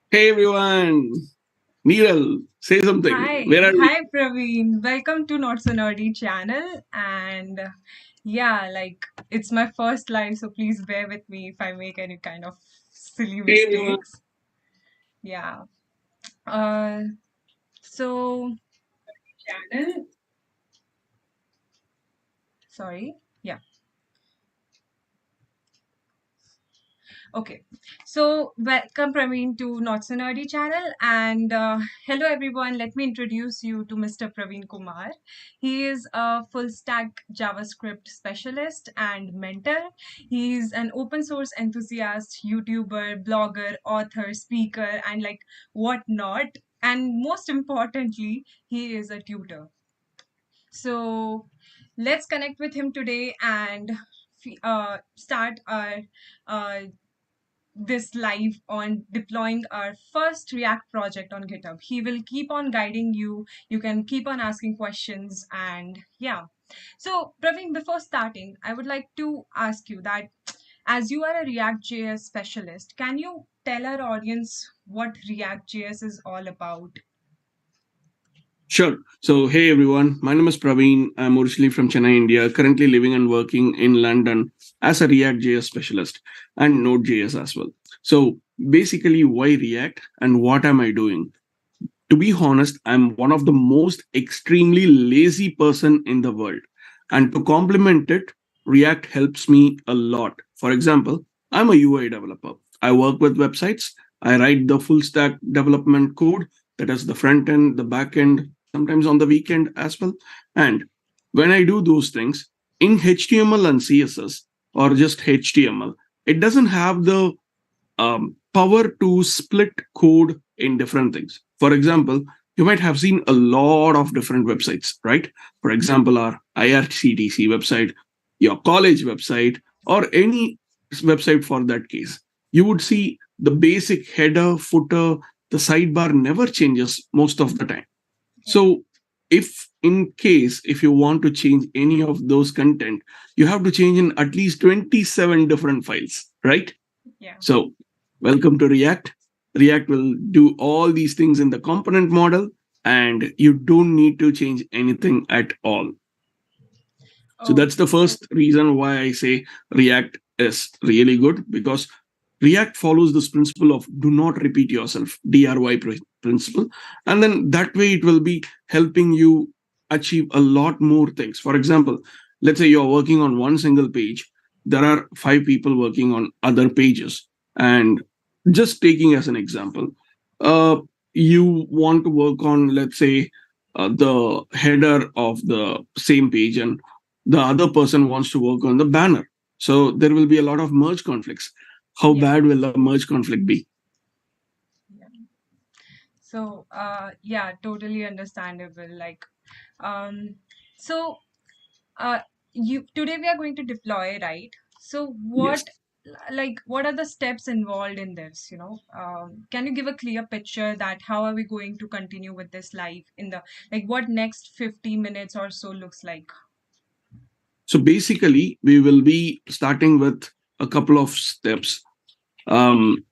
Hey everyone, NIRAL, say something. Where are we? Hi Praveen. Welcome to Not So Nerdy channel. And yeah, it's my first live, so please bear with me if I make any kind of silly Hey everyone. mistakes. Yeah. Uh, so Channel. sorry. Yeah. Okay, so welcome Praveen to Not So Nerdy channel, and hello everyone. Let me introduce you to Mr. Praveen Kumar. He is a full stack JavaScript specialist and mentor. He's an open source enthusiast, YouTuber, blogger, author, speaker, and like whatnot. And most importantly, he is a tutor. So let's connect with him today and start our uh, this live on deploying our first React project on GitHub. He will keep on guiding you. You can keep on asking questions and yeah. So Praveen, before starting, I would like to ask you that as you are a React.js specialist, can you tell our audience what React.js is all about? Sure. So, hey everyone, my name is Praveen. I'm originally from Chennai, India, currently living and working in London as a React.js specialist and Node.js as well. So, basically, why React and what am I doing? To be honest, I'm one of the most extremely lazy person in the world. And to complement it, React helps me a lot. For example, I'm a UI developer. I work with websites. I write the full stack development code, that is the front end, the back end, sometimes on the weekend as well. And when I do those things in HTML and CSS or just HTML, it doesn't have the power to split code in different things. For example, you might have seen a lot of different websites, right? For example, our IRCTC website, your college website, or any website for that case. You would see the basic header, footer, the sidebar never changes most of the time. Yeah, So, if in case if you want to change any of those content, you have to change in at least 27 different files, right? yeah. So, welcome to React. React will do all these things in the component model, and you don't need to change anything at all. So, that's Okay, the so first reason why I say React is really good because React follows this principle of do not repeat yourself, DRY principle. And then that way it will be helping you achieve a lot more things. For example, let's say you're working on one single page, there are five people working on other pages. And just taking as an example, uh, you want to work on, let's say, the header of the same page, and the other person wants to work on the banner. So there will be a lot of merge conflicts. How yeah, bad will the merge conflict be? yeah. So yeah, totally understandable. Um, so uh you today we are going to deploy, right? So Yes. what are the steps involved in this, can you give a clear picture that how are we going to continue with this live in the like what next 50 minutes or so looks like? So basically, we will be starting with a couple of steps. Um,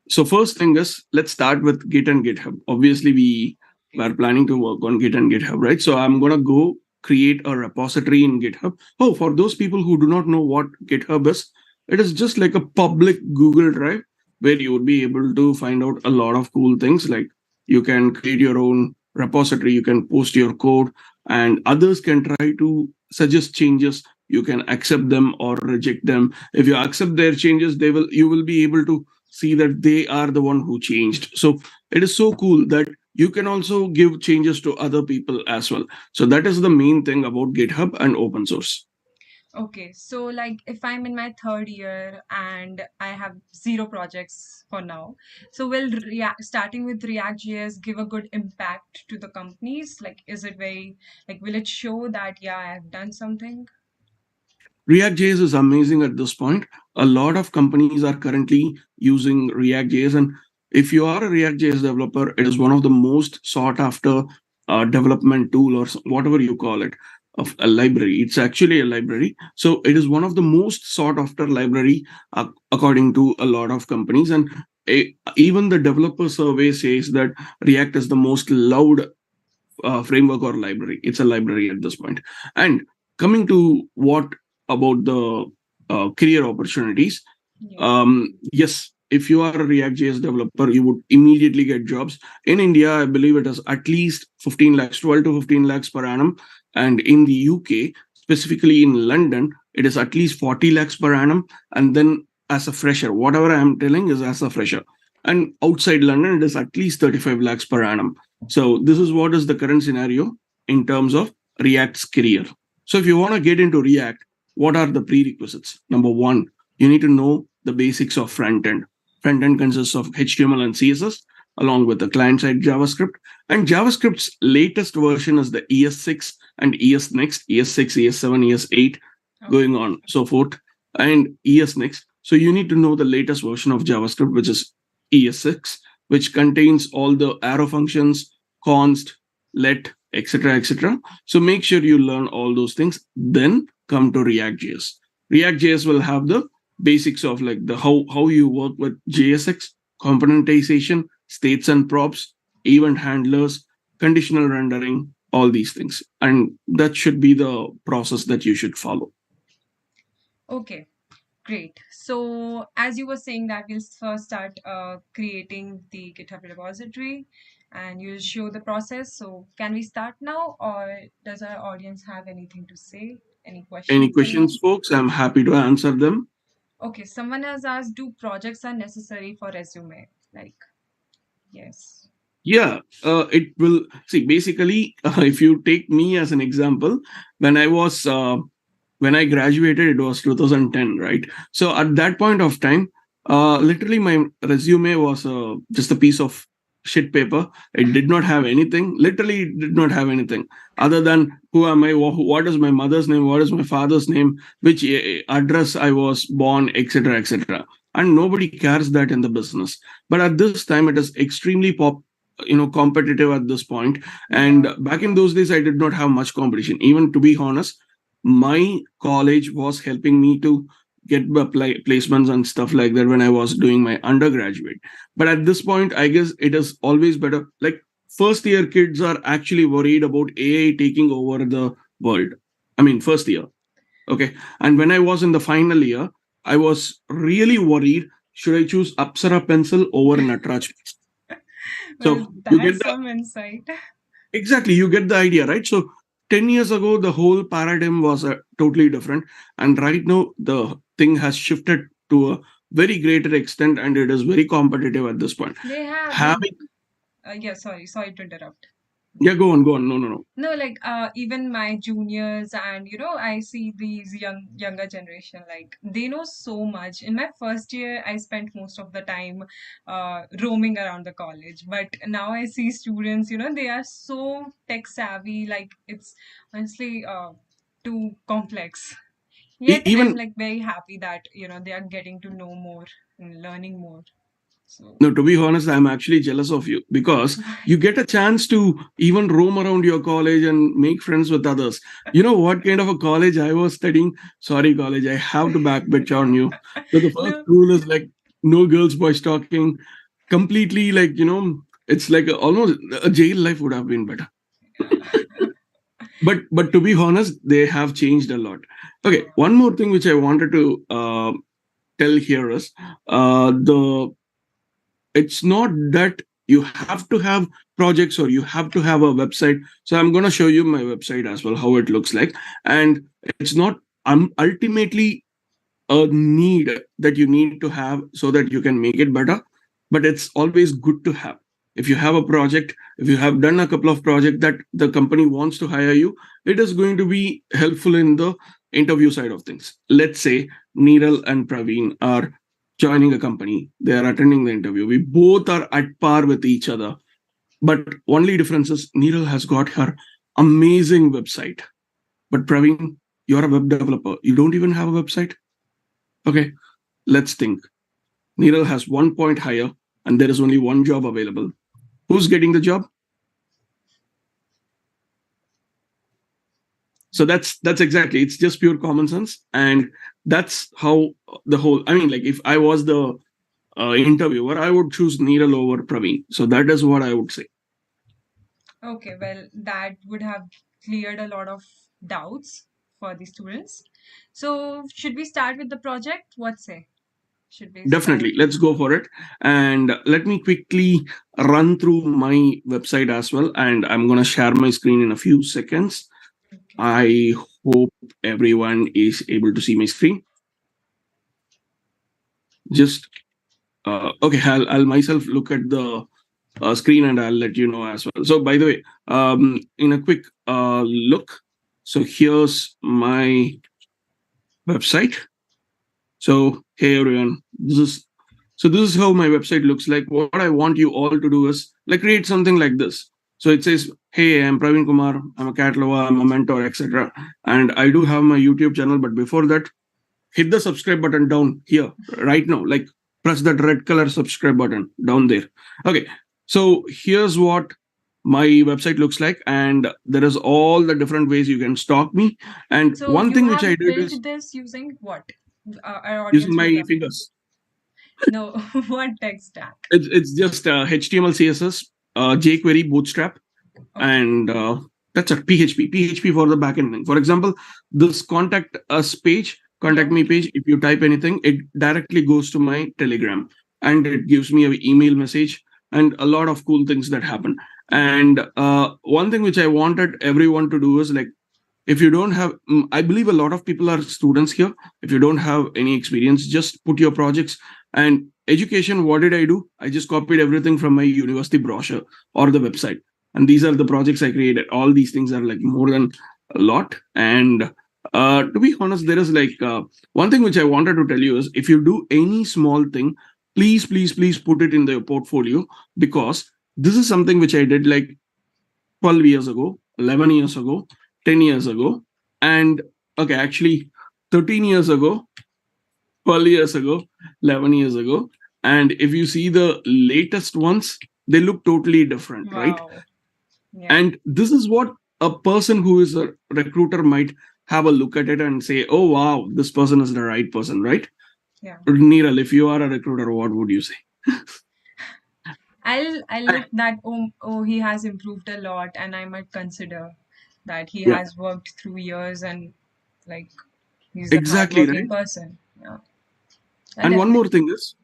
so first thing is let's start with Git and GitHub. Obviously, we were planning to work on Git and GitHub, right? So I'm gonna go create a repository in GitHub. Oh, for those people who do not know what GitHub is, it is just like a public Google Drive where you would be able to find out a lot of cool things. Like you can create your own repository, you can post your code, and others can try to suggest changes. You can accept them or reject them. If you accept their changes, they will you will be able to see that they are the one who changed. So it is so cool that you can also give changes to other people as well. So that is the main thing about GitHub and open source. Okay, so like if I'm in my third year and I have zero projects for now, so will React, starting with React.js give a good impact to the companies? Like, is it very, like, will it show that, yeah, I have done something? React.js is amazing at this point. A lot of companies are currently using React.js, and if you are a React.js developer, it is one of the most sought after development tool or whatever you call it of a library. It's actually a library, so it is one of the most sought after library according to a lot of companies. And even the developer survey says that React is the most loved framework or library. It's a library at this point. And coming to what about the career opportunities, Yes. yes, if you are a React.js developer, you would immediately get jobs. In India, I believe it is at least 15 lakhs, 12 to 15 lakhs per annum. And in the UK, specifically in London, it is at least 40 lakhs per annum. And then as a fresher, whatever I'm telling is as a fresher. And outside London, it is at least 35 lakhs per annum. So this is what is the current scenario in terms of React's career. So if you want to get into React, what are the prerequisites? Number one, you need to know the basics of front end. Front end consists of HTML and CSS along with the client side JavaScript. And JavaScript's latest version is the ES6 and ES Next, ES6, ES7, ES8, Okay. going on, so forth, and ES Next. So you need to know the latest version of JavaScript, which is ES6, which contains all the arrow functions, const, let, etc., etc. So make sure you learn all those things. Then come to React.js. React.js will have the basics of like the how you work with JSX, componentization, states and props, event handlers, conditional rendering, all these things. And that should be the process that you should follow. Okay. Great. So, as you were saying that we'll first start creating the GitHub repository and you'll show the process. So, can we start now, or does our audience have anything to say? Any Any questions, questions, anyone? folks? I'm happy to answer them. Okay, someone has asked, do projects are necessary for resume? Like, yes. Yeah, it will see. Basically, if you take me as an example, when I was when I graduated, it was 2010, right? So at that point of time, literally my resume was just a piece of shit paper. It did not have anything. Literally, it did not have anything other than who am I, what is my mother's name, what is my father's name, which address I was born, etc., etc. And nobody cares that in the business. But at this time, it is extremely competitive at this point. And Yeah. back in those days, I did not have much competition. Even to be honest, my college was helping me to get the placements and stuff like that when I was doing my undergraduate. But at this point, I guess it is always better. Like first year kids are actually worried about AI taking over the world. I mean, first year. Okay. And when I was in the final year, I was really worried. Should I choose Apsara pencil over Natraj? Well, So you get that's the some insight. exactly, you get the idea, right? So 10 years ago, the whole paradigm was totally different. And right now, the thing has shifted to a very greater extent and it is very competitive at this point. They have, like, Having, yeah, sorry to interrupt. yeah, go on, go on. No, no, no. No, like even my juniors and I see these younger generation, like they know so much. In my first year, I spent most of the time roaming around the college, but now I see students, they are so tech savvy, like it's honestly too complex. Yet I'm Even like very happy that they are getting to know more and learning more. So no, to be honest, I'm actually jealous of you because you get a chance to even roam around your college and make friends with others. You know what kind of a college I was studying? Sorry, college, I have to backbitch on you. So the first no, rule is like no girls, boys talking. Completely like it's like almost a jail life would have been better. yeah. But to be honest, they have changed a lot. Okay, one more thing which I wanted to tell here is the it's not that you have to have projects or you have to have a website. So I'm going to show you my website as well, how it looks like. And it's not ultimately a need that you need to have so that you can make it better, but it's always good to have. If you have a project, if you have done a couple of projects that the company wants to hire you, it is going to be helpful in the interview side of things. Let's say Neeral and Praveen are joining a company, they are attending the interview, we both are at par with each other, but only difference is Neeral has got her amazing website, but Praveen, you're a web developer, you don't even have a website. Okay, let's think. Neeral has 1 point higher, and there is only one job available. Who's getting the job? So that's exactly. It's just pure common sense, and that's how the whole. I mean, like if I was the interviewer, I would choose Neeral over Praveen. So that is what I would say. Okay, well, that would have cleared a lot of doubts for the students. So, should we start with the project? What say? Should we start? Definitely, let's go for it. And let me quickly run through my website as well. And I'm going to share my screen in a few seconds. Okay. I hope everyone is able to see my screen. Just okay, I'll myself look at the screen and I'll let you know as well. So, by the way, in a quick look, so here's my website. So, hey everyone, this is how my website looks like. What I want you all to do is like create something like this. So it says, "Hey, I'm Praveen Kumar. I'm a cat lover. I'm a mentor, etc." And I do have my YouTube channel, but before that, hit the subscribe button down here right now. Like press that red color subscribe button down there. Okay. So here's what my website looks like, and there is all the different ways you can stalk me. And So, one you thing which I have did built is this using what? Our using audience would my love to. fingers. No, what tech stack? It's just HTML, CSS, jQuery, Bootstrap, Okay. and that's a PHP for the backend thing. For example, this contact us page, contact Yeah. me page, if you type anything, it directly goes to my Telegram and it gives me an email message and a lot of cool things that happen. And one thing which I wanted everyone to do is like, if you don't have, I believe a lot of people are students here. If you don't have any experience, just put your projects. And education, what did I do? I just copied everything from my university brochure or the website, and these are the projects I created. All these things are like more than a lot. And to be honest, there is like one thing which I wanted to tell you is, if you do any small thing, please put it in the portfolio, because this is something which I did like 12 years ago, 11 years ago, 10 years ago, and okay, actually 13 years ago, 12 years ago, 11 years ago. And if you see the latest ones, they look totally different, right? Wow. Yeah. And this is what a person who is a recruiter might have a look at it and say, oh, wow, this person is the right person, right? Yeah. Neeral, if you are a recruiter, what would you say? I'll look that, oh, he has improved a lot, and I might consider that he Yeah, has worked through years, and like he's a exactly, hardworking right? person. Yeah. I'll And one more definitely. thing is,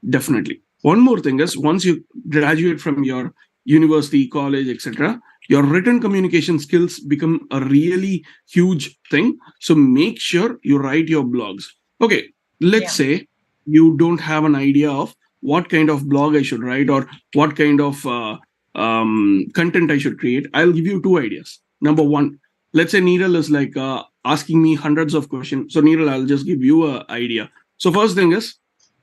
definitely. One more thing is, once you graduate from your university, college, etc., your written communication skills become a really huge thing. So make sure you write your blogs. Okay, let's Yeah. say you don't have an idea of what kind of blog I should write or what kind of content I should create. I'll give you two ideas. Number one, let's say Neeral is like asking me hundreds of questions. So Neeral, I'll just give you an idea. So first thing is,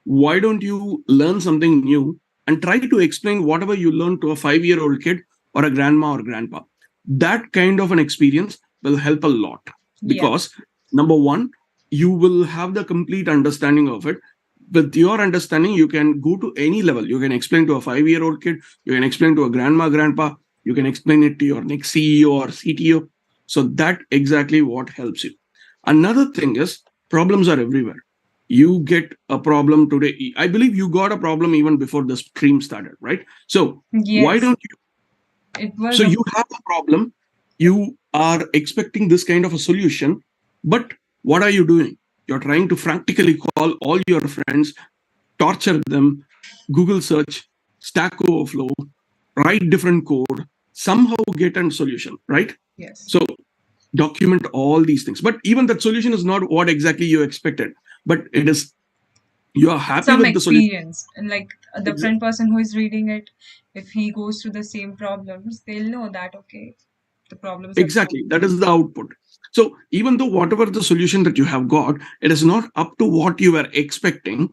why don't you learn something new and try to explain whatever you learned to a 5-year-old kid or a grandma or grandpa? That kind of an experience will help a lot, Yeah. because number one, you will have the complete understanding of it. With your understanding, you can go to any level. You can explain to a 5-year-old kid, you can explain to a grandma, grandpa, you can explain it to your next CEO or CTO. So that exactly what helps you. Another thing is, problems are everywhere. You get a problem today. I believe you got a problem even before the stream started, right? So why Yes. don't you? It was So a. you have a problem. You are expecting this kind of a solution, but what are you doing? You're trying to frantically call all your friends, torture them, Google search, Stack Overflow, write different code, somehow get a solution, right? Yes. So document all these things. But even that solution is not what exactly you expected, but it is, you are happy Some with the solution. experience, and like a different person who is reading it, if he goes through the same problems, they'll know that okay, the problems have Exactly. solved. That is the output. So even though whatever the solution that you have got, it is not up to what you were expecting,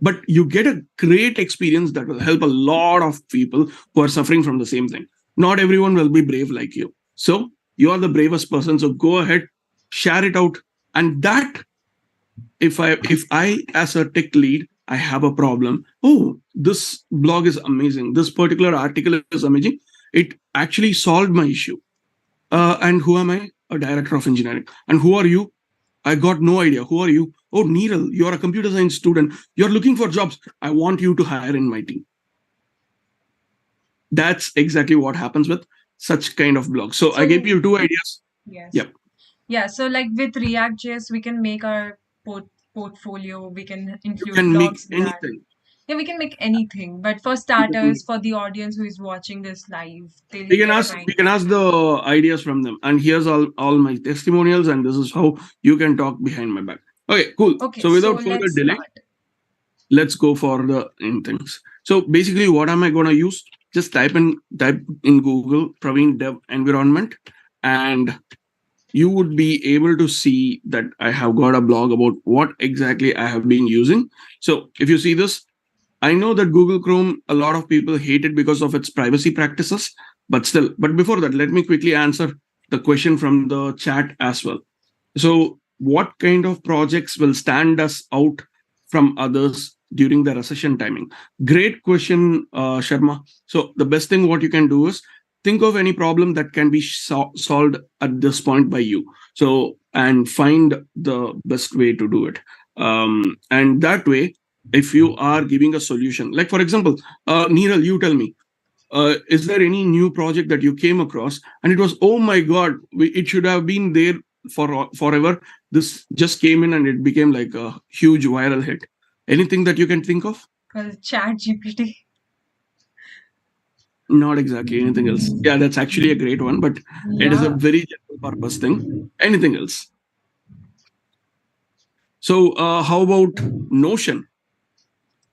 but you get a great experience that will help a lot of people who are suffering from the same thing. Not everyone will be brave like you. So you are the bravest person. So go ahead, share it out. And that, if I as a tech lead, I have a problem. Oh, this blog is amazing. This particular article is amazing. It actually solved my issue. And who am I? A director of engineering. And who are you? I got no idea. Who are you? oh, Niral, you're a computer science student. You're looking for jobs. I want you to hire in my team. That's exactly what happens with such kind of blogs. So I gave So you two ideas. yes. Yep. Yeah, so like with React.js, we can make our portfolio, we can You include can make blogs in that. anything. Yeah, we can make anything. But for You can starters, for the audience who is watching this live, they'll we can get ask an we idea. can ask the ideas from them, and here's all my testimonials, and this is how you can talk behind my back. Okay, cool. Okay, So so without further let's delay, start. let's go for the in things. So basically, what am I going to use? Just type in Google Praveen Dev Environment, and you would be able to see that I have got a blog about what exactly I have been using. So if you see this, I know that Google Chrome, a lot of people hate it because of its privacy practices, but still. But before that, let me quickly answer the question from the chat as well. So, what kind of projects will stand us out from others during the recession timing? Great question, Sharma. So, the best thing what you can do is think of any problem that can be solved at this point by you. So, and find the best way to do it. And that way, if you are giving a solution, like for example, Neeral, you tell me, is there any new project that you came across and it was, oh my god, it should have been there for forever. This just came in and it became like a huge viral hit. Anything that you can think of? Chat GPT. Not exactly anything else. Yeah, that's actually a great one, but it is a Yeah. very general purpose thing. Anything else? So how about Notion?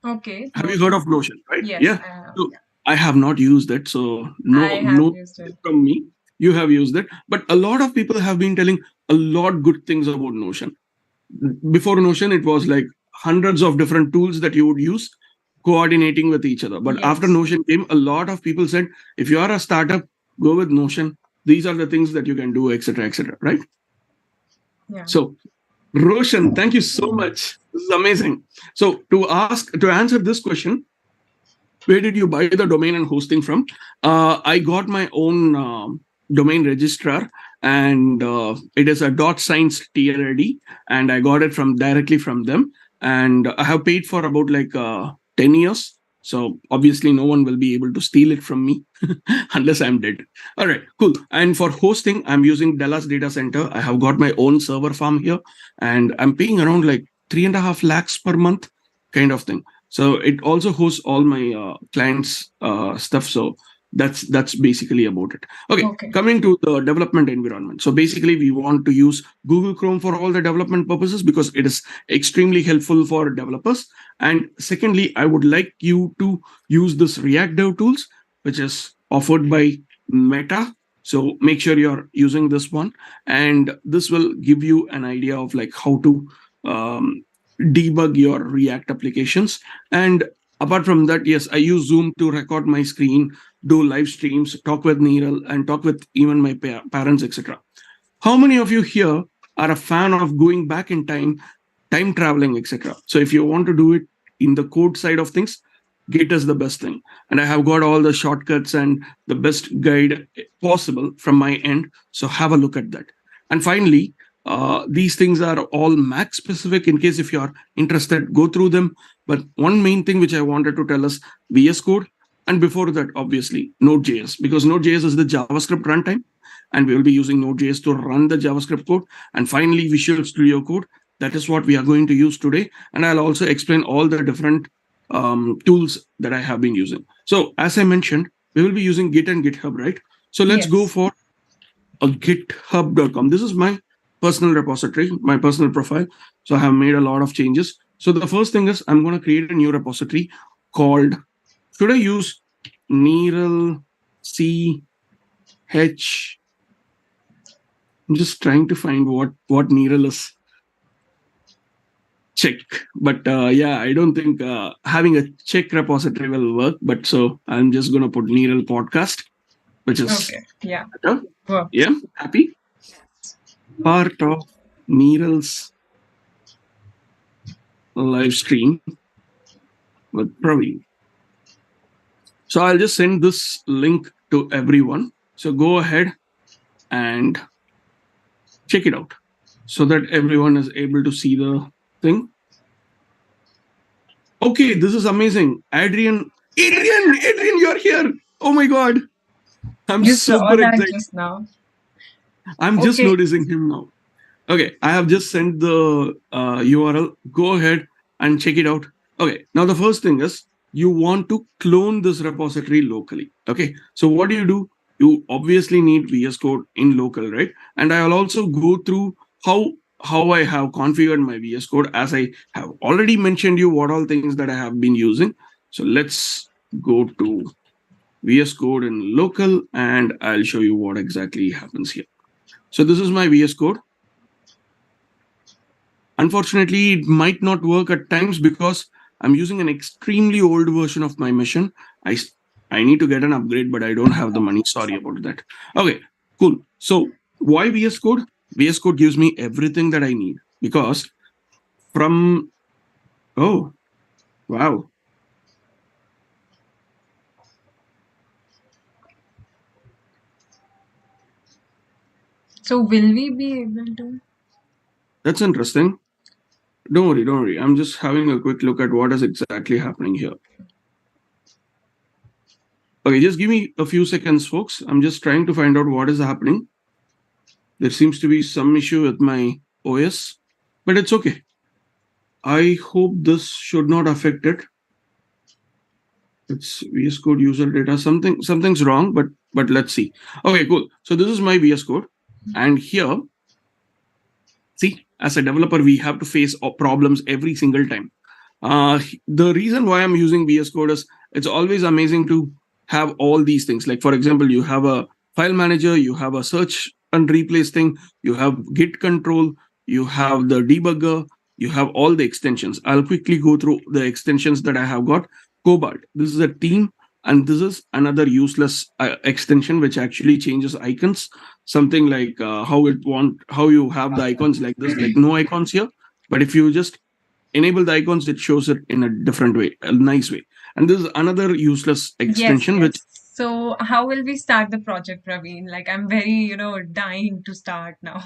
Okay, Have you heard Notion. of Notion, right? Yes, Yeah. I have. So I have not used it, so I have no used it. from me. You have used it, but a lot of people have been telling a lot good things about Notion. Before Notion, it was like hundreds of different tools that you would use coordinating with each other. But after Yes. Notion came, a lot of people said, if you are a startup, go with Notion. These are the things that you can do, etc., etc. Right? Yeah. So Roshan, thank you so much. This is amazing. So to answer this question, where did you buy the domain and hosting from? I got my own domain registrar, and it is a .science TLD, and I got it from directly from them. And I have paid for about like 10 years. So obviously, no one will be able to steal it from me unless I'm dead. All right, cool. And for hosting, I'm using Dallas Data Center. I have got my own server farm here, and I'm paying around like 3.5 lakhs per month, kind of thing. So it also hosts all my clients stuff. So that's basically about it. Okay, Okay. coming to the development environment. So basically we want to use Google Chrome for all the development purposes because it is extremely helpful for developers. And secondly, I would like you to use this React Dev tools, which is offered by Meta. So make sure you're using this one, and this will give you an idea of like how to um, debug your React applications. And apart from that, yes, I use Zoom to record my screen, do live streams, talk with Neeral, and talk with even my parents, etc. How many of you here are a fan of going back in time, time traveling, etc.? So if you want to do it in the code side of things, Git is the best thing. And I have got all the shortcuts and the best guide possible from my end. So have a look at that. And finally, these things are all Mac specific. In case if you are interested, go through them. But one main thing which I wanted to tell is VS Code. And before that, obviously, Node.js, because Node.js is the JavaScript runtime, and we will be using Node.js to run the JavaScript code. And finally, Visual Studio Code. That is what we are going to use today. And I'll also explain all the different tools that I have been using. So as I mentioned, we will be using Git and GitHub, right? So let's go Yes. for a github.com. This is my personal repository, my personal profile. So I have made a lot of changes. So the first thing is I'm going to create a new repository called, should I use Neural CH? I'm just trying to find what Neural is. Check. But yeah, I don't think having a check repository will work. But so I'm just going to put Neural podcast, which is Okay. Yeah. better. Worked. Yeah, happy. Part of Neural's live stream with Praveen. So I'll just send this link to everyone. So go ahead and check it out so that everyone is able to see the thing. Okay, this is amazing. Adrian, you're here. Oh my God. I'm You saw super that excited. just now. I'm just Okay. noticing him now. Okay, I have just sent the URL. Go ahead and check it out. Okay, now the first thing is you want to clone this repository locally. Okay, so what do? You obviously need VS Code in local, right? And I'll also go through how how I have configured my VS Code, as I have already mentioned you what all things that I have been using. So let's go to VS Code in local, and I'll show you what exactly happens here. So this is my VS Code. Unfortunately, it might not work at times because I'm using an extremely old version of my machine. I I need to get an upgrade, but I don't have the money. Sorry about that. Okay, cool. So why VS Code? VS Code gives me everything that I need because from oh wow, So will we be able to? that's interesting. Don't worry. I'm just having a quick look at what is exactly happening here. Okay, just give me a few seconds, folks. I'm just trying to find out what is happening. There seems to be some issue with my OS, but it's okay. I hope this should not affect it. It's VS Code user data. Something's wrong, but let's see. Okay, cool. So this is my VS Code, and here, see, as a developer, we have to face problems every single time. The reason why I'm using VS Code is it's always amazing to have all these things. Like for example, you have a file manager, you have a search and replace thing, you have Git control, you have the debugger, you have all the extensions. I'll quickly go through the extensions that I have got. Cobalt. This is a theme, and this is another useless extension which actually changes icons. Something like how you have the icons like this, like no icons here. But if you just enable the icons, it shows it in a different way, a nice way. And this is another useless Yes, extension which yes. So how will we start the project, Praveen? Like I'm very, dying to start now.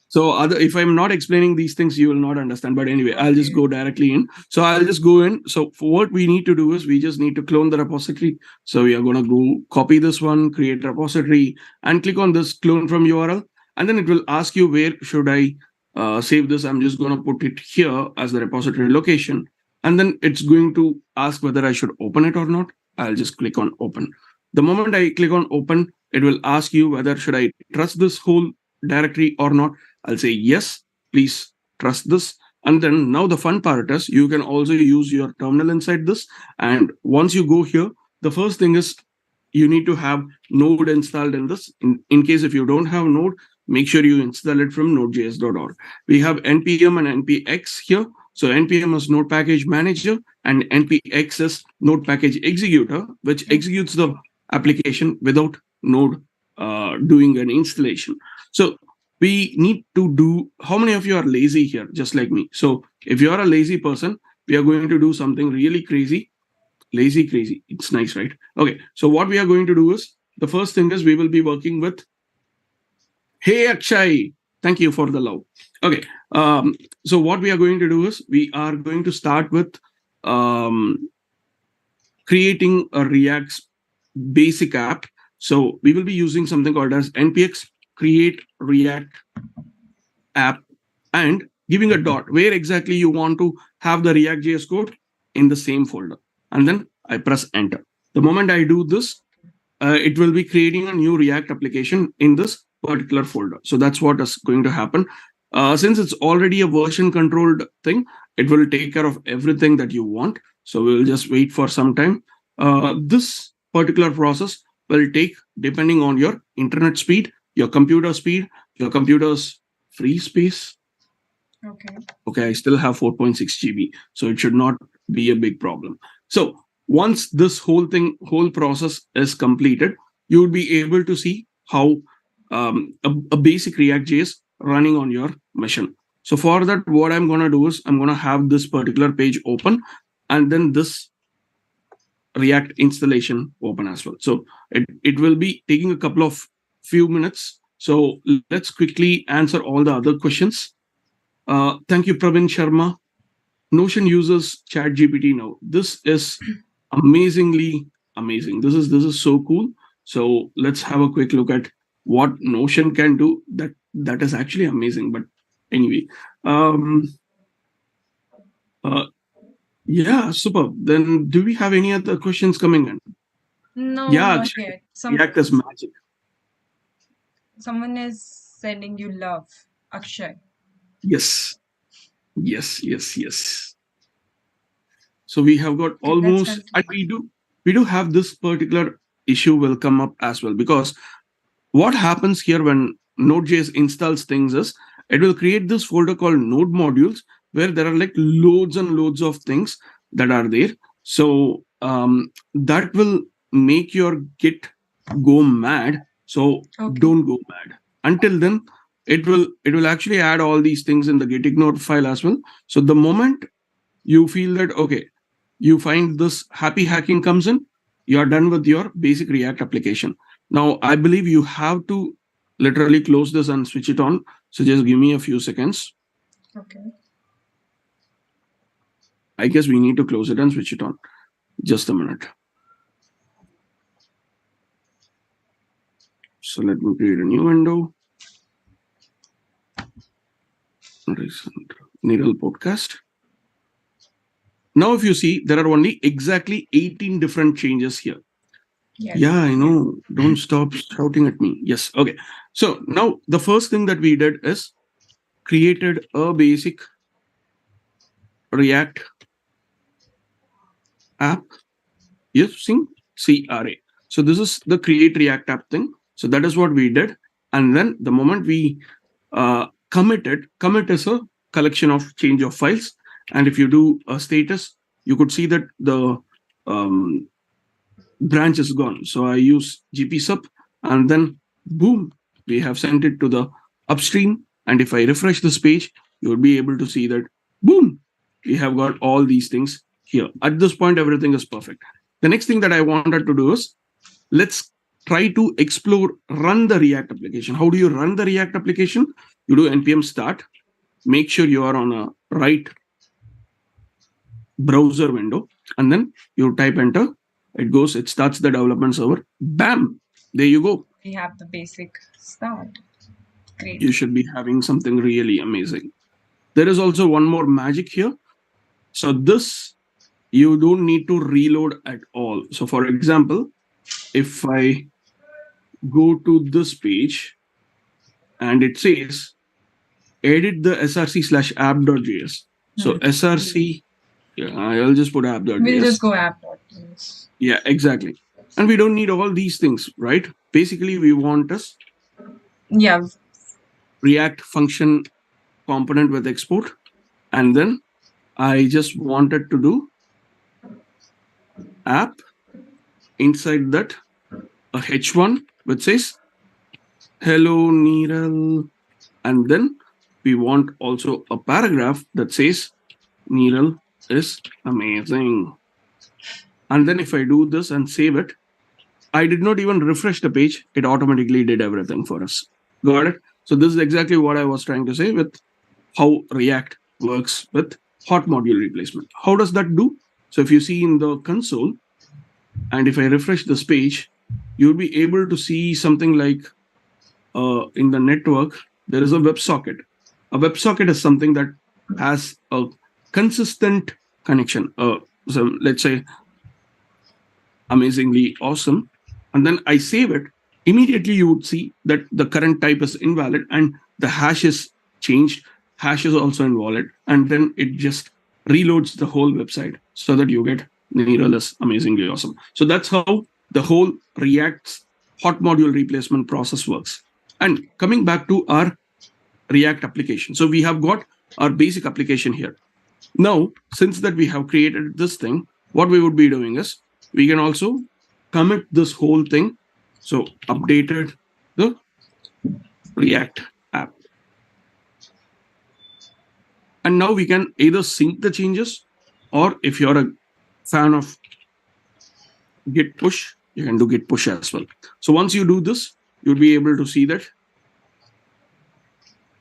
so other if I'm not explaining these things, you will not understand. But anyway, I'll just Okay. go directly in. So I'll just go in. So for what we need to do is we just need to clone the repository. So we are going to go copy this one, create repository, and click on this clone from URL, and then it will ask you where should I save this. I'm just going to put it here as the repository location, and then it's going to ask whether I should open it or not. I'll just click on open. The moment I click on open, it will ask you whether should I trust this whole directory or not. I'll say yes, please trust this. And then now the fun part is you can also use your terminal inside this. And once you go here, the first thing is you need to have Node installed in this. In case if you don't have Node, make sure you install it from nodejs.org. We have npm and npx here. So npm is Node Package Manager and npx is Node Package Executor, which executes the application without Node doing an installation. So we need to do, how many of you are lazy here just like me? So if you are a lazy person, we are going to do something really crazy. Lazy crazy, it's nice, right? Okay, so what we are going to do is the first thing is we will be working with, hey Akshay, thank you for the love. Okay, so what we are going to do is we are going to start with um, creating a React basic app. So we will be using something called as npx create React app and giving a dot where exactly you want to have the React.js code in the same folder. And then I press enter. The moment I do this, it will be creating a new React application in this particular folder. So that's what is going to happen. Since it's already a version controlled thing, it will take care of everything that you want. So we'll just wait for some time. This particular process will take, depending on your internet speed, your computer's free space. Okay. Okay, I still have 4.6 GB, so it should not be a big problem. So once this whole process is completed, you would be able to see how a basic React.js running on your machine. So for that, what I'm going to do is I'm going to have this particular page open, and then this React installation open as well. So it will be taking a couple of few minutes. So let's quickly answer all the other questions. Thank you, Praveen Sharma. Notion uses ChatGPT now. This is amazingly amazing. This is so cool. So let's have a quick look at what Notion can do. That is actually amazing. But anyway, um, uh, yeah, super. Then do we have any other questions coming in? No, Yeah, not Akshay, yet. React is magic. Someone is sending you love, Akshay. Yes, yes, yes, yes. So we have got Okay, let's almost, and continue. we do have this particular issue will come up as well, because what happens here when Node.js installs things is it will create this folder called node modules, where there are like loads and loads of things that are there. So that will make your Git go mad. So Okay. don't go mad. Until then, it will actually add all these things in the git ignore file as well. So the moment you feel that okay, you find this happy hacking comes in, you are done with your basic React application. Now I believe you have to literally close this and switch it on. So just give me a few seconds. Okay. I guess we need to close it and switch it on. Just a minute. So let me create a new window. Recent NIRAL podcast. Now if you see, there are only exactly 18 different changes here. Yes. Yeah, I know. Don't stop shouting at me. Yes. Okay. So now the first thing that we did is created a basic React app using CRA. So this is the create React app thing. So that is what we did. And then the moment we commit is a collection of change of files. And if you do a status, you could see that the um, branch is gone. So I use GP sub, and then boom, we have sent it to the upstream. And if I refresh this page, you would be able to see that boom, we have got all these things here. At this point, everything is perfect. The next thing that I wanted to do is let's try to explore run the React application. How do you run the React application? You do npm start, make sure you are on a right browser window, and then you type enter. It starts the development server. Bam, there you go. We have the basic start. Great. You should be having something really amazing. There is also one more magic here. So this, you don't need to reload at all. So for example, if I go to this page and it says edit the src/app.js. So src, yeah, I'll just put We'll just app.js. go app.js. Yeah, exactly. And we don't need all these things, right? Basically, we want us Yeah. React function component with export. And then I just wanted to do app inside that a h1 which says hello NIRAL. And then we want also a paragraph that says NIRAL is amazing. And then if I do this and save it, I did not even refresh the page. It automatically did everything for us. Got it? So this is exactly what I was trying to say with how React works with hot module replacement. How does that do? So if you see in the console, and if I refresh this page, you'll be able to see something like in the network, there is a WebSocket. A WebSocket is something that has a consistent connection. So let's say amazingly awesome. And then I save it. Immediately you would see that the current type is invalid and the hash is changed. Hash is also invalid. And then it just reloads the whole website so that you get NIRAL is amazingly awesome. So that's how the whole React's hot module replacement process works. And coming back to our React application. So we have got our basic application here. Now, since that we have created this thing, what we would be doing is we can also commit this whole thing. So updated the React app. And now we can either sync the changes, or if you're a fan of git push, you can do git push as well. So once you do this, you'll be able to see that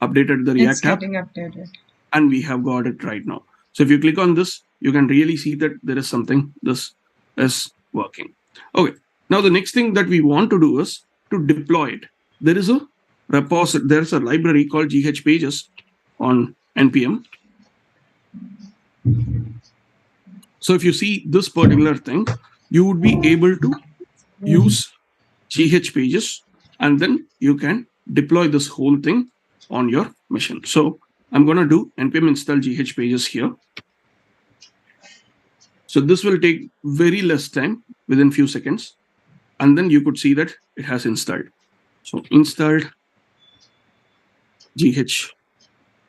updated the It's React app. getting updated. and we have got it right now. So if you click on this, you can really see that there is something, this is working. Okay, now the next thing that we want to do is to deploy it. There is a repository, there's a library called GH pages on npm. So if you see this particular thing, you would be able to use GH pages, and then you can deploy this whole thing on your machine. So I'm going to do npm install GH pages here. So this will take very less time, within few seconds, and then you could see that it has installed. So installed GH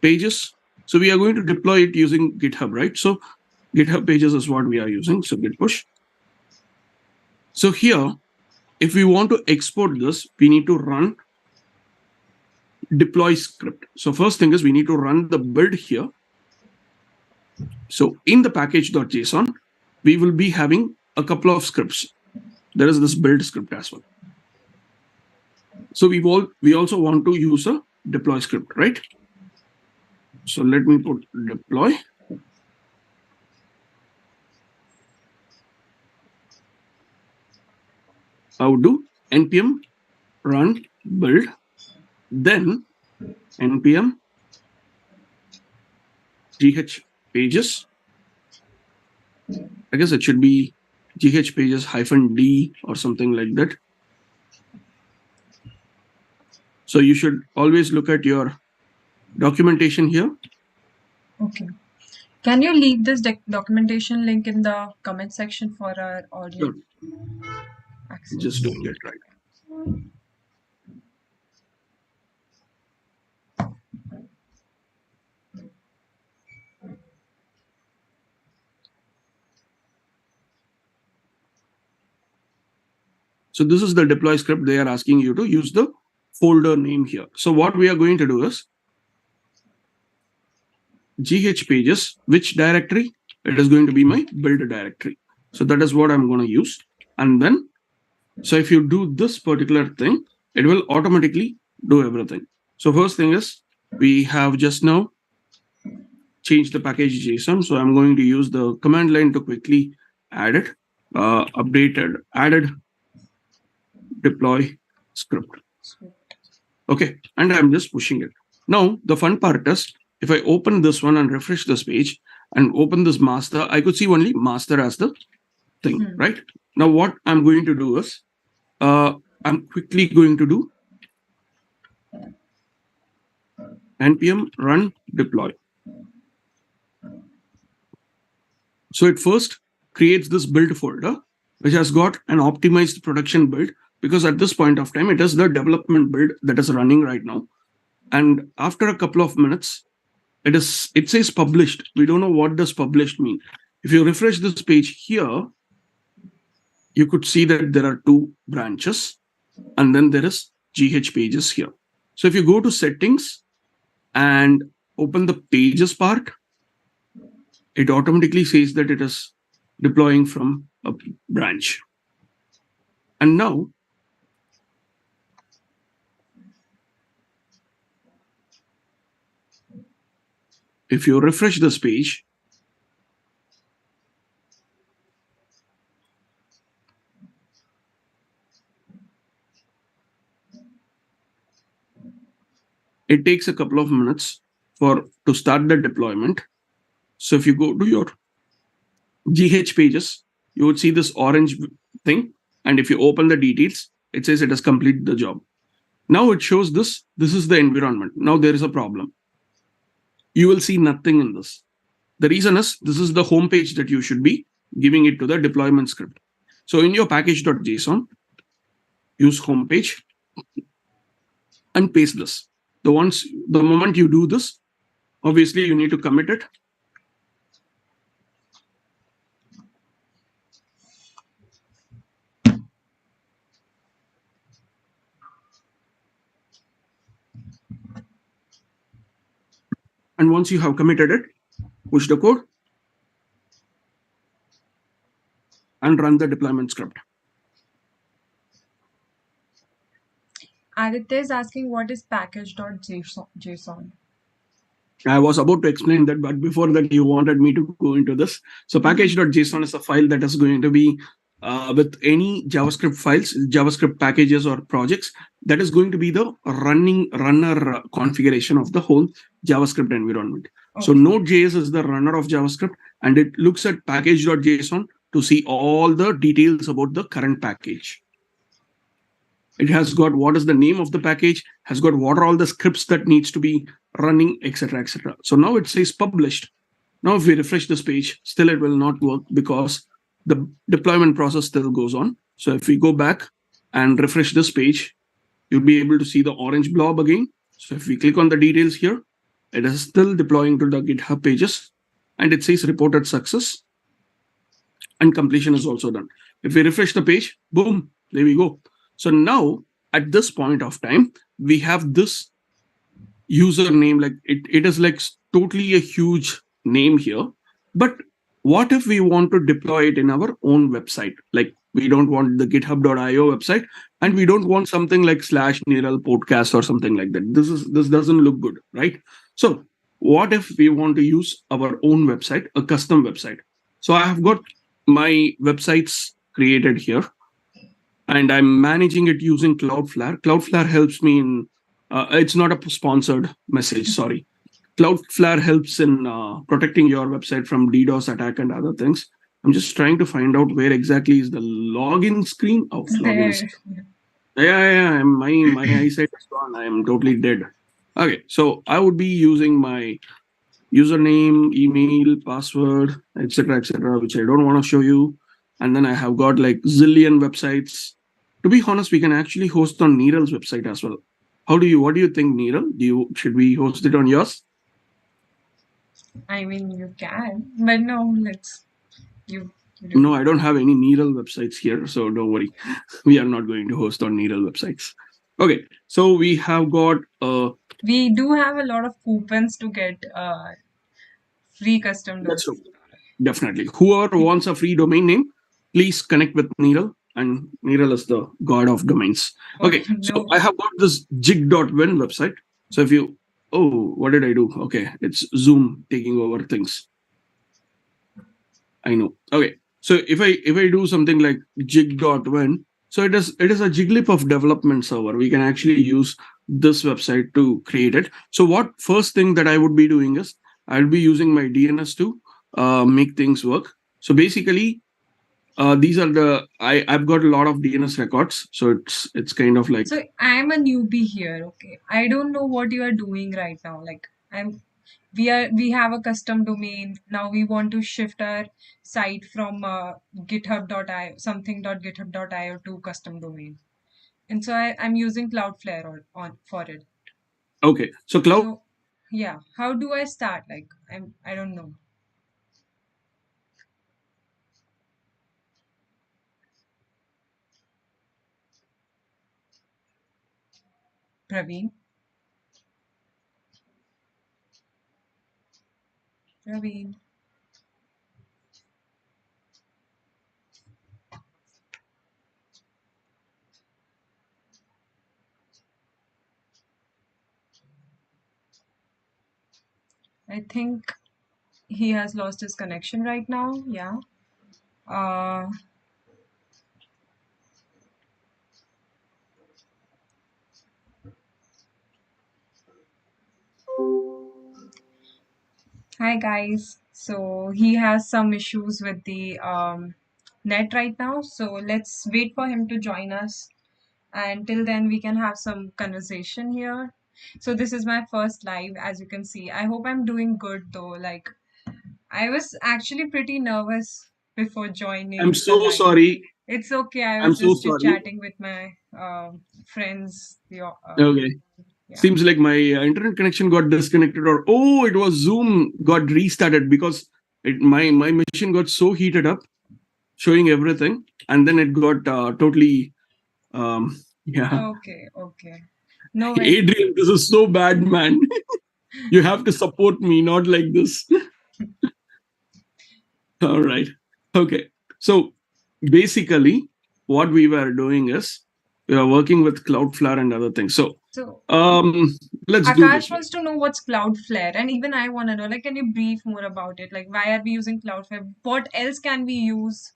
pages. So we are going to deploy it using GitHub, right? So GitHub pages is what we are using. So git push. So here, if we want to export this, we need to run deploy script. So first thing is we need to run the build here. So in the package.json, we will be having a couple of scripts. There is this build script as well. So we also want to use a deploy script, right? So let me put deploy. I would do npm run build, then npm gh pages. I guess it should be gh pages -d or something like that. So you should always look at your documentation here. Okay. Can you leave this documentation link in the comment section for our audience? Sure. Access? Just doing it right. So this is the deploy script. They are asking you to use the folder name here. So what we are going to do is gh pages, which directory? It is going to be my build directory. So that is what I'm going to use. And then, so if you do this particular thing, it will automatically do everything. So first thing is we have just now changed the package JSON. So I'm going to use the command line to quickly add it, added deploy script. Okay, and I'm just pushing it. Now, the fun part is if I open this one and refresh this page and open this master, I could see only master as the thing, right? Now, what I'm going to do is I'm quickly going to do npm run deploy. So it first creates this build folder, which has got an optimized production build, because at this point of time, it is the development build that is running right now. And after a couple of minutes, it says published. We don't know what does published mean. If you refresh this page here, you could see that there are two branches, and then there is GH pages here. So if you go to settings and open the pages part, it automatically says that it is deploying from a branch. And now, if you refresh this page, it takes a couple of minutes to start the deployment. So if you go to your GH pages, you would see this orange thing. And if you open the details, it says it has completed the job. Now it shows this is the environment. Now there is a problem. You will see nothing in this. The reason is this is the home page that you should be giving it to the deployment script. So in your package.json, use home page and paste this. The moment you do this, obviously you need to commit it. And once you have committed it, push the code and run the deployment script. Aditya is asking what is package.json. I was about to explain that, but before that, you wanted me to go into this. So package.json is a file that is going to be with any JavaScript files, JavaScript packages or projects. That is going to be the runner configuration of the whole JavaScript environment. So Okay. Node.js is the runner of JavaScript, and it looks at package.json to see all the details about the current package. It has got what is the name of the package, has got what are all the scripts that needs to be running, etc., etc. So now it says published. Now if we refresh this page, still it will not work because the deployment process still goes on. So if we go back and refresh this page, you'll be able to see the orange blob again. So if we click on the details here, it is still deploying to the GitHub pages, and it says reported success, and completion is also done. If we refresh the page, boom, there we go. So now at this point of time, we have this username, like it is like totally a huge name here. But what if we want to deploy it in our own website? Like we don't want the github.io website, and we don't want something like slash NIRAL podcast or something like that. This doesn't look good, right? So what if we want to use our own website, a custom website? So I have got my websites created here, and I'm managing it using Cloudflare. Cloudflare helps me in, it's not a sponsored message, sorry. Cloudflare helps in protecting your website from DDoS attack and other things. I'm just trying to find out where exactly is the login screen. Oh, login There. screen. Yeah. My eyesight is gone. I am totally dead. Okay, so I would be using my username, email, password, etc., which I don't want to show you. And then I have got like zillion websites. To be honest, we can actually host on NIRAL's website as well. What do you think, NIRAL? Should we host it on yours? I mean, you can, but no, you, you No, do. I don't have any NIRAL websites here, so don't worry. We are not going to host on NIRAL websites. Okay, so we have got We do have a lot of coupons to get free custom that's domains. definitely. Whoever wants a free domain name, please connect with Niral, and Niral is the god of domains. Oh, Okay, so no. I have got this jig.win website. So if you, oh, what did I do? Okay, it's Zoom taking over things. I know. Okay, so if I do something like jig.win, so it is a jiglip of development server. We can actually use this website to create it. So what first thing that I would be doing is I'll be using my DNS to make things work. So basically, these are the I've got a lot of DNS records. So it's kind of like So I'm a newbie here, okay? I don't know what you are doing right now. Like we have a custom domain. Now we want to shift our site from github.io something.github.io to custom domain. And so I'm using Cloudflare on for it. okay. So cloud. So yeah, how do I start? Like I don't know. Praveen. Praveen. I think he has lost his connection right now. Yeah. Uh Hi guys. So he has some issues with the net right now. So let's wait for him to join us. And till then, we can have some conversation here. So this is my first live, as you can see. I hope I'm doing good though. Like I was actually pretty nervous before I'm joining the so live. sorry. It's okay. I I'm was so just sorry. chit-chatting with my friends. Okay. Yeah. Seems like my internet connection got disconnected, or oh, it was Zoom got restarted because my machine got so heated up, showing everything, and then it got totally yeah. Okay. Okay. No way. Adrian, this is so bad, man. You have to support me, not like this. All right. Okay. So basically, what we were doing is we were working with Cloudflare and other things. So So Let's do Akash this way. wants to know what's Cloudflare, and even I want to know, like, can you brief more about it? Like, why are we using Cloudflare? What else can we use?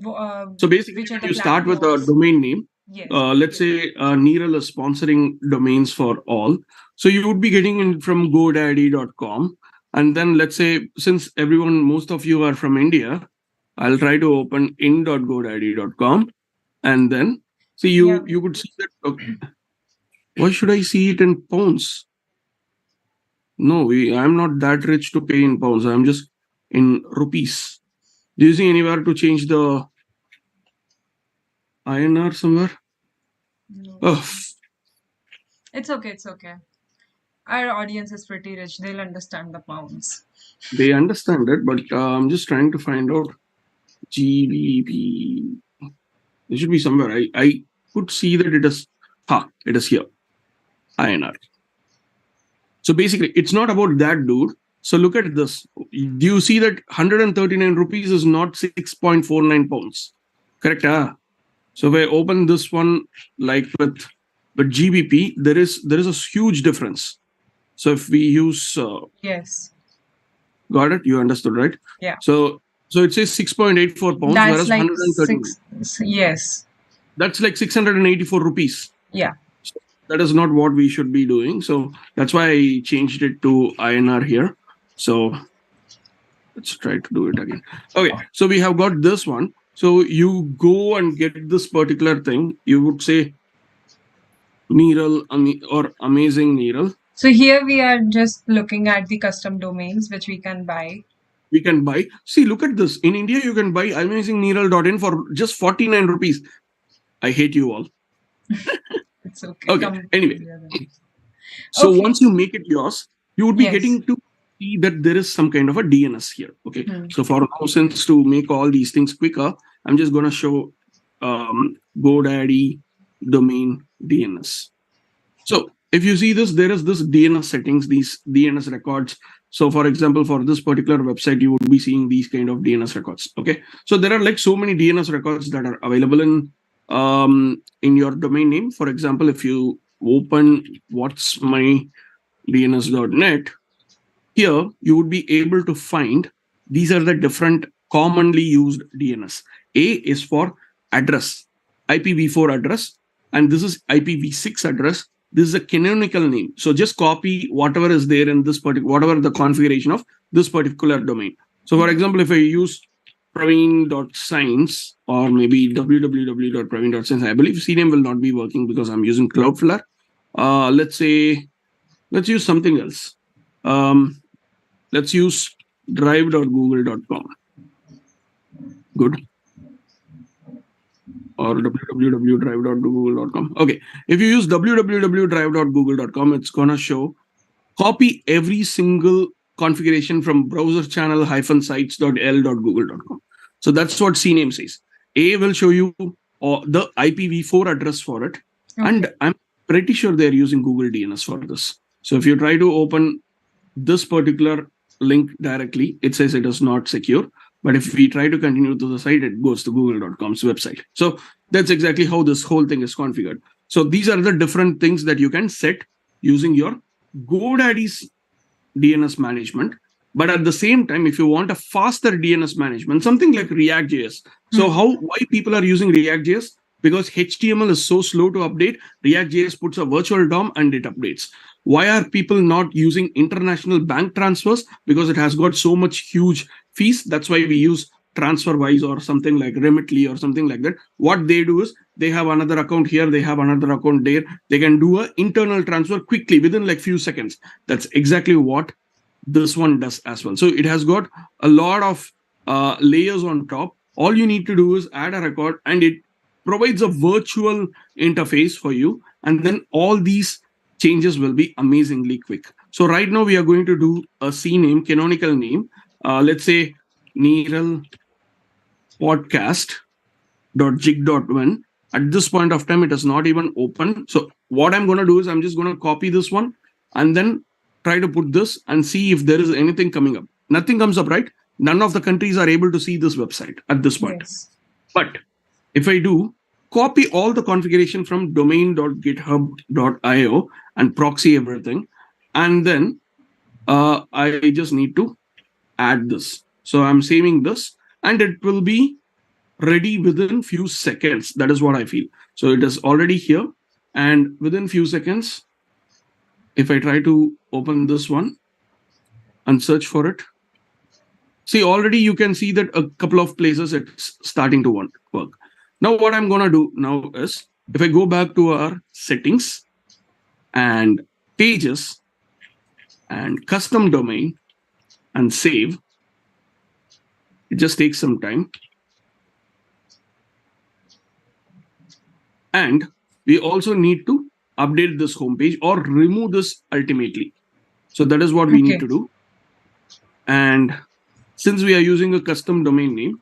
So basically, Which are when the you start with a platforms? domain name, Yes. let's say NIRAL is sponsoring domains for all. So you would be getting in from GoDaddy.com. And then let's say, since most of you are from India, I'll try to open in.godaddy.com. And then, see, Yeah. you could see that. Why should I see it in pounds? No, I'm not that rich to pay in pounds. I'm just in rupees. Do you see anywhere to change the INR somewhere? No. Oh, It's okay. It's okay. Our audience is pretty rich. They'll understand the pounds. they understand it, but I'm just trying to find out GBP. It should be somewhere. I could see that it is. It is here. INR. So basically, it's not about that, dude. So look at this. Do you see that 139 rupees is not 6.49 pounds? Correct? So if I open this one like with GBP, there is a huge difference. So if we use Yes. got it, you understood, right? Yeah. So it says 6.84 pounds, That's whereas like 139, six. Yes. that's like 684 rupees. Yeah. So that is not what we should be doing. So that's why I changed it to INR here. So let's try to do it again. Okay, so we have got this one. So you go and get this particular thing. You would say NIRAL or amazing NIRAL. So here we are just looking at the custom domains which we can buy. We can buy. See, look at this. In India, you can buy amazingniral.in for just 49 rupees. I hate you all. It's okay. Okay. Come. Anyway, so Okay. once you make it yours, you would be Yes. getting to see that there is some kind of a DNS here. Okay. Hmm. So for now, since to make all these things quicker, I'm just going to show GoDaddy domain DNS. So if you see this, there is this DNS settings, these DNS records. So for example, for this particular website, you would be seeing these kind of DNS records. Okay. So there are like so many DNS records that are available in your domain name. For example, if you open what's my DNS.net, here you would be able to find these are the different commonly used DNS. A is for address, IPv4 address, and this is IPv6 address. This is a canonical name. So just copy whatever is there in this particular, whatever the configuration of this particular domain. So for example, if I use Praveen.science or maybe www.praveen.science, I believe CNAME will not be working because I'm using Cloudflare. Let's use something else. Let's use drive.google.com. Good. Or www.drive.google.com. Okay. If you use www.drive.google.com, it's going to show copy every single configuration from browser channel sites.l.google.com. So that's what CNAME says. A will show you the IPv4 address for it. Okay. And I'm pretty sure they're using Google DNS for this. So if you try to open this particular link directly, it says it is not secure. But if we try to continue to the site, it goes to google.com's website. So that's exactly how this whole thing is configured. So these are the different things that you can set using your GoDaddy's DNS management. But at the same time, if you want a faster DNS management, something like React.js. So why people are using React.js? Because HTML is so slow to update, React.js puts a virtual DOM and it updates. Why are people not using international bank transfers? Because it has got so much huge fees. That's why we use TransferWise or something like Remitly or something like that. What they do is they have another account here, they have another account there. They can do an internal transfer quickly within like few seconds. That's exactly what this one does as well. So it has got a lot of layers on top. All you need to do is add a record and it provides a virtual interface for you. And then all these changes will be amazingly quick. So right now we are going to do a CNAME, canonical name. Let's say NIRAL podcast.jig.win. At this point of time, it is not even open. So what I'm going to do is I'm just going to copy this one and then try to put this and see if there is anything coming up. Nothing comes up, right? None of the countries are able to see this website at this point. Yes. But if I do copy all the configuration from domain.github.io and proxy everything. And then I just need to add this. So I'm saving this and it will be ready within few seconds. That is what I feel. So it is already here. And within few seconds, if I try to open this one and search for it, see, already you can see that a couple of places it's starting to work. Now, what I'm going to do now is if I go back to our settings and pages and custom domain and save, it just takes some time. And we also need to update this homepage or remove this ultimately. So that is what we need to do. And since we are using a custom domain name,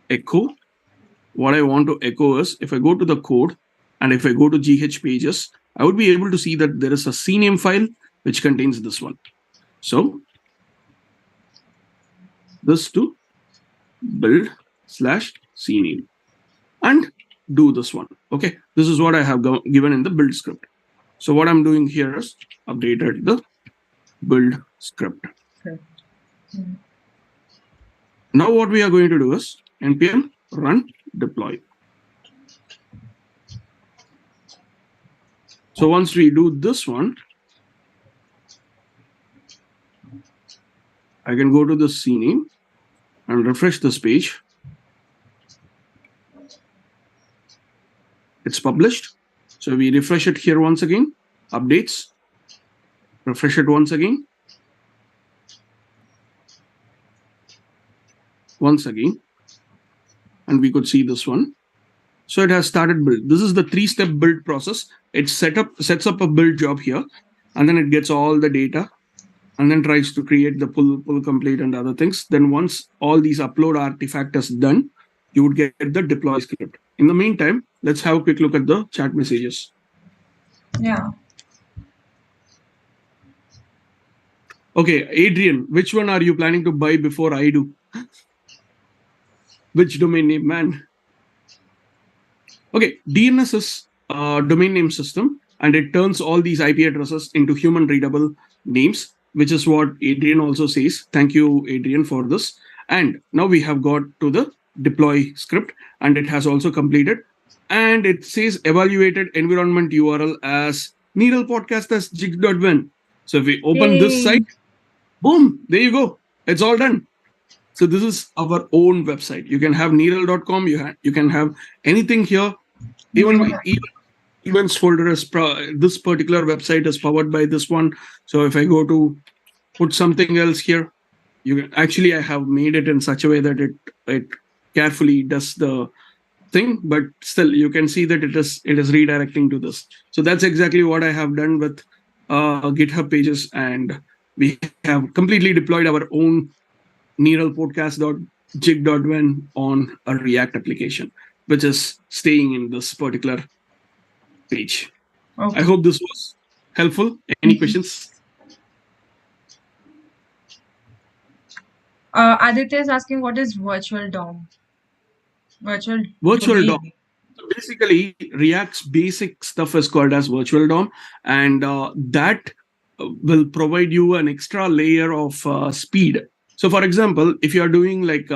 echo, what I want to echo is if I go to the code and if I go to GH pages, I would be able to see that there is a CNAME file which contains this one. So this to build/CNAME and do this one. Okay, this is what I have given in the build script. So what I'm doing here is updated the build script. Now what we are going to do is npm run deploy. So once we do this one, I can go to the CNAME and refresh this page. It's published. So we refresh it here once again, updates, refresh it once again, and we could see this one. So it has started build. This is the 3-step build process. It sets up a build job here, and then it gets all the data and then tries to create the pull complete and other things. Then once all these upload artifact is done, you would get the deploy script. In the meantime, let's have a quick look at the chat messages. Yeah. Okay, Adrian, which one are you planning to buy before I do? Which domain name, man? Okay, DNS is a domain name system, and it turns all these IP addresses into human readable names, which is what Adrian also says. Thank you, Adrian, for this. And now we have got to the deploy script, and it has also completed. And it says evaluated environment URL as NIRAL podcast as jig.win. So if we open this site, boom, there you go. It's all done. So this is our own website. You can have NIRAL.com. You can have anything here. Even events folder is this particular website is powered by this one. So if I go to put something else here, you can actually I have made it in such a way that it carefully does the thing, but still you can see that it is redirecting to this. So that's exactly what I have done with GitHub pages, and we have completely deployed our own NIRAL podcast.jig.win on a React application, which is staying in this particular page. Okay. I hope this was helpful. Any questions? Aditya is asking, what is virtual DOM? Virtual DOM. So basically, React's basic stuff is called as virtual DOM, and that will provide you an extra layer of speed. So, for example, if you are doing like,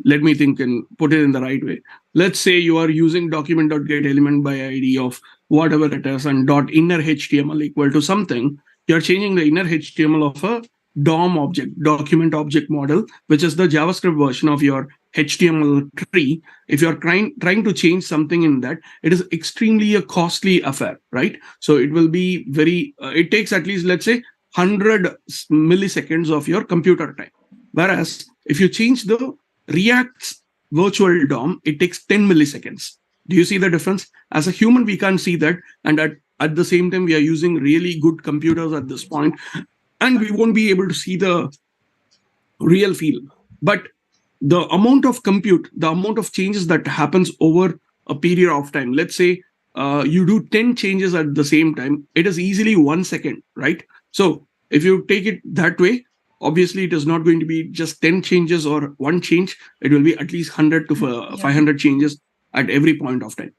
let me think and put it in the right way. Let's say you are using document.getElement by ID of whatever it is and .inner HTML equal to something. You're changing the inner HTML of a DOM object, document object model, which is the JavaScript version of your HTML tree. If you're trying to change something in that, it is extremely a costly affair, right? So it will be very, it takes at least, let's say, 100 milliseconds of your computer time. Whereas if you change the React's virtual DOM, it takes 10 milliseconds. Do you see the difference? As a human, we can't see that. And at the same time, we are using really good computers at this point, and we won't be able to see the real feel. But the amount of compute, the amount of changes that happens over a period of time, let's say you do 10 changes at the same time, it is easily 1 second, right? So if you take it that way, obviously it is not going to be just 10 changes or one change. It will be at least 100 to 500 changes at every point of time.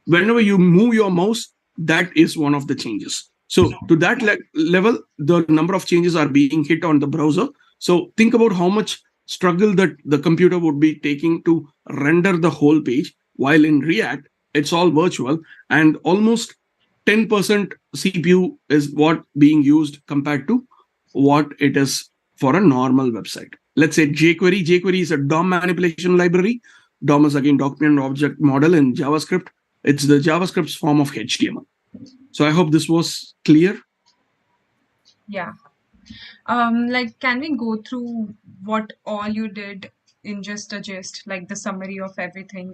Whenever you move your mouse, that is one of the changes. So to that level, the number of changes are being hit on the browser. So think about how much struggle that the computer would be taking to render the whole page, while in React it's all virtual, and almost 10% CPU is what being used compared to what it is for a normal website. Let's say jQuery. jQuery is a DOM manipulation library. DOM is again document object model in JavaScript. It's the JavaScript's form of HTML. So I hope this was clear. Yeah. Like, can we go through what all you did in just a gist, like the summary of everything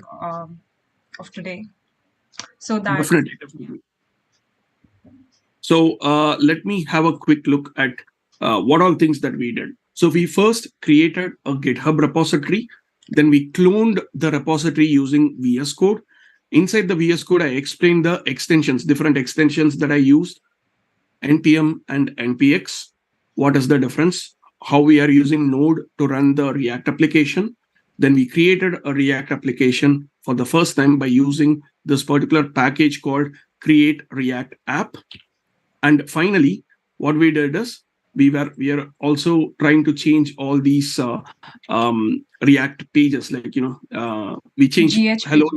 of today, so that Definitely. So let me have a quick look at what all things that we did. So we first created a GitHub repository. Then we cloned the repository using VS Code. Inside the VS Code, I explained the extensions, different extensions that I used, npm and npx. What is the difference? How we are using Node to run the React application. Then we created a React application for the first time by using this particular package called create React app. And finally, what we did is we are also trying to change all these React pages, like we changed hello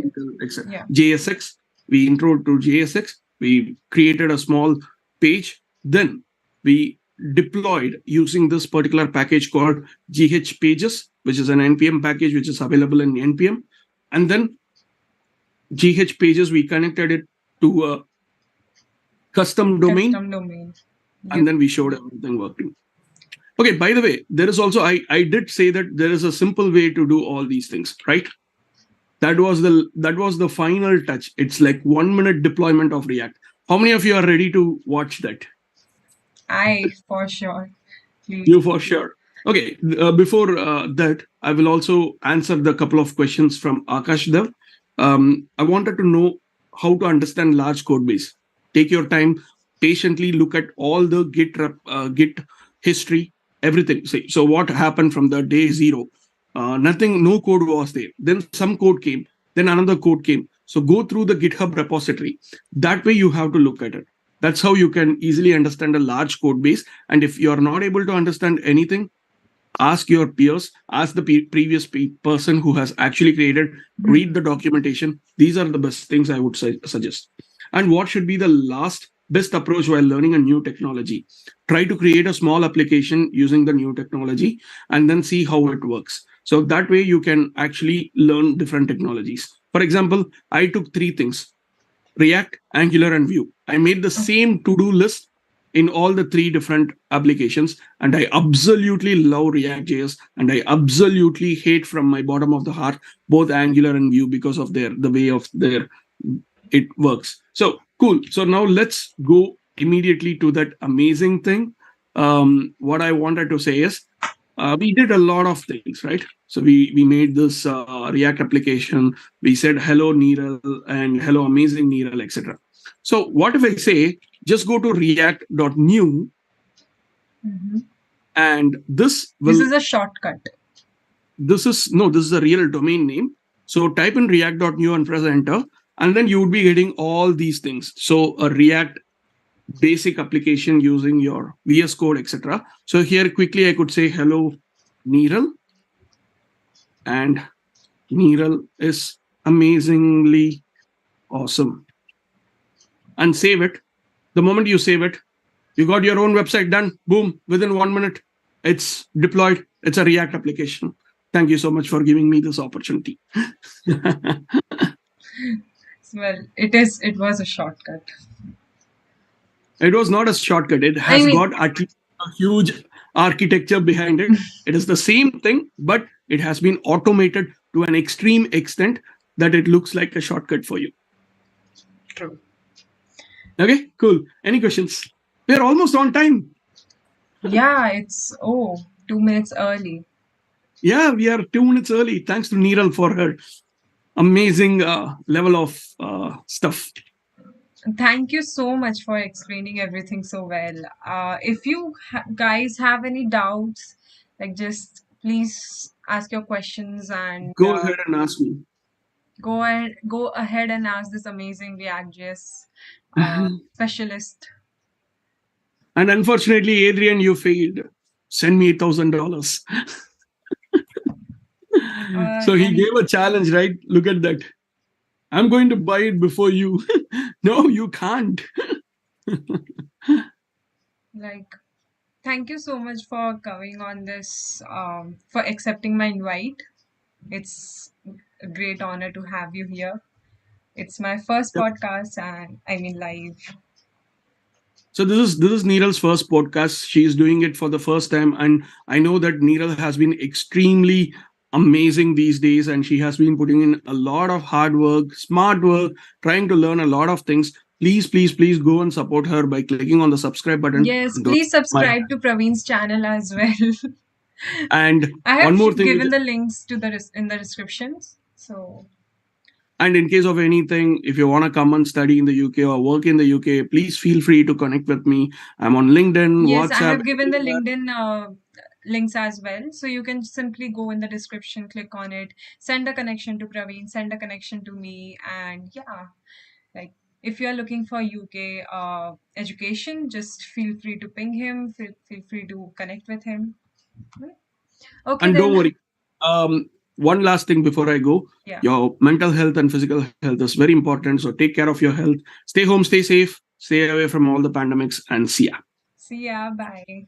JSX. We intro to JSX. We created a small page. Then we deployed using this particular package called GH pages, which is an npm package which is available in npm. And then GH pages, we connected it to a custom domain. And then we showed everything working. Okay, by the way, there is also, I did say that there is a simple way to do all these things, right? That was the final touch. It's like 1 minute deployment of React. How many of you are ready to watch that? I for sure. Please. You for sure. Okay, before that, I will also answer the couple of questions from Akash there. I wanted to know how to understand large code base. Take your time, patiently look at all the Git history, everything. So what happened from the day zero? Nothing, no code was there. Then some code came, then another code came. So go through the GitHub repository. That way you have to look at it. That's how you can easily understand a large code base. And if you are not able to understand anything, ask your peers, ask the previous person who has actually created, read the documentation. These are the best things I would suggest. And what should be the best approach while learning a new technology? Try to create a small application using the new technology and then see how it works. So that way you can actually learn different technologies. For example, I took 3 things: React, Angular, and Vue. I made the same to-do list in all the 3 different applications, and I absolutely love React.js, and I absolutely hate from my bottom of the heart both Angular and Vue because of the way of it works. So cool. So now let's go immediately to that amazing thing. What I wanted to say is we did a lot of things, right? So we made this React application. We said hello NIRAL and hello amazing NIRAL, etc. So what if I say just go to react.new, and this is a shortcut. This is a real domain name. So type in react.new and press enter, and then you would be getting all these things. So a React basic application using your VS Code, etc. So here quickly I could say hello NIRAL, and NIRAL is amazingly awesome, and save it. The moment you save it, you got your own website done. Boom, within 1 minute, it's deployed. It's a React application. Thank you so much for giving me this opportunity. Well, it was a shortcut. It was not a shortcut. It has got at least a huge architecture behind it. It is the same thing, but it has been automated to an extreme extent that it looks like a shortcut for you. True. Okay, cool. Any questions? We're almost on time. Yeah, it's 2 minutes early. Yeah, we are 2 minutes early. Thanks to NIRAL for her amazing level of stuff. Thank you so much for explaining everything so well. If you guys have any doubts, Like, just please ask your questions and Go ahead and ask me. go ahead and ask this amazing React.js specialist. And unfortunately, Adrian, you failed. Send me $1,000. So he And gave a challenge, right? Look at that. I'm going to buy it before you. No, you can't. like, thank you so much for coming on this, for accepting my invite. It's a great honor to have you here. It's my first podcast, and I mean live. So this is Neeral's first podcast. She is doing it for the first time, and I know that Neeral has been extremely amazing these days, and she has been putting in a lot of hard work, smart work, trying to learn a lot of things. Please go and support her by clicking on the subscribe button. Yes, And don't please my subscribe to Praveen's channel as well. and I one have more thing, given the links to in the descriptions. So and in case of anything, if you want to come and study in the UK or work in the UK, please feel free to connect with me. I'm on LinkedIn, yes, I WhatsApp, have given the everywhere. LinkedIn links as well. So you can simply go in the description, click on it, send a connection to Praveen, send a connection to me, and yeah, like if you are looking for UK education, just feel free to ping him, feel free to connect with him. Okay, And don't then. worry. One last thing before I go, Yeah. your mental health and physical health is very important. So take care of your health. Stay home, stay safe, stay away from all the pandemics, and see ya. See ya. Bye.